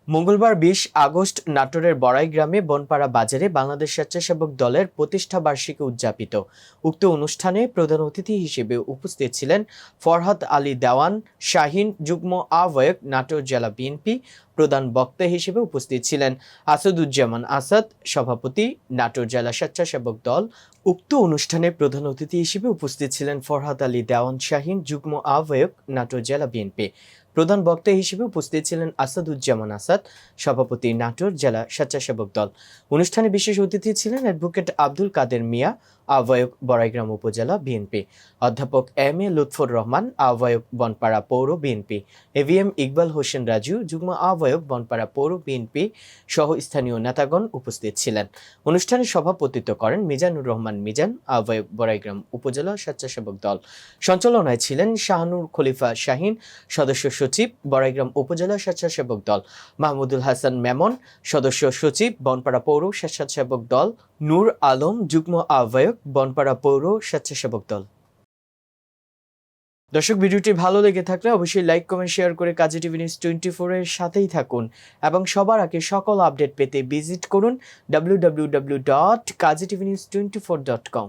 মঙ্গলবার ২০ আগস্ট নাটোরের বড়াই গ্রামে বনপাড়া বাজারে বাংলাদেশ স্বেচ্ছাসেবক দলের প্রতিষ্ঠা বার্ষিকী উদযাপিত। উক্ত অনুষ্ঠানে প্রধান অতিথি হিসেবে উপস্থিত ছিলেন ফরহাদ আলী দেওয়ান শাহীন, যুগ্ম আহ্বায়ক নাটোর জেলা বিএনপি। প্রধান বক্তা হিসেবে উপস্থিত ছিলেন আসাদুজ্জামান আসাদ, সভাপতি নাটোর জেলা স্বেচ্ছাসেবক দল। উক্ত অনুষ্ঠানে প্রধান অতিথি হিসেবে উপস্থিত ছিলেন ফরহাদ আলী দেওয়ান শাহীন, যুগ্ম আহ্বায়ক নাটোর জেলা বিএনপি। প্রধান বক্তা হিসেবে উপস্থিত ছিলেন আসাদুজ্জামান আসাদ, সভাপতি নাটোর জেলা স্বেচ্ছাসেবক দল। অনুষ্ঠানে বিশেষ অতিথি ছিলেন অ্যাডভোকেট আব্দুল কাদের মিয়া, আহ্বায়ক বড়াইগ্রাম উপজেলা বিএনপি, অধ্যাপক এম এ লুৎফর রহমান, আহ্বায়ক বনপাড়া পৌর বিএনপি, এভিএম ইকবাল হোসেন রাজু, যুগ্ম আহ্বায়ক বনপাড়া পৌর বিএনপি সহ স্থানীয় নেতাগণ উপস্থিত ছিলেন। অনুষ্ঠানে সভাপতিত্ব করেন মিজানুর রহমান মিজান, আহ্বায়ক বড়াইগ্রাম উপজেলা স্বেচ্ছাসেবক দল। সঞ্চালনায় ছিলেন শাহানুর খলিফা শাহীন, সদস্য সচিব বড়াইগ্রাম উপজেলা স্বেচ্ছাসেবক দল, মাহমুদুল হাসান মেমন, সদস্য সচিব বনপাড়া পৌর স্বেচ্ছাসেবক দল, নূর আলম, যুগ্ম আহ্বায়ক বনপাড়া পৌর স্বেচ্ছাসেবক দল। দর্শক, ভিডিওটি ভালো লেগে থাকলে অবশ্যই লাইক, কমেন্ট, শেয়ার করে কাজী টিভি নিউজ 24 এর সাথেই থাকুন এবং সবার আগে সকল আপডেট পেতে ভিজিট করুন www.kazitv news24.com।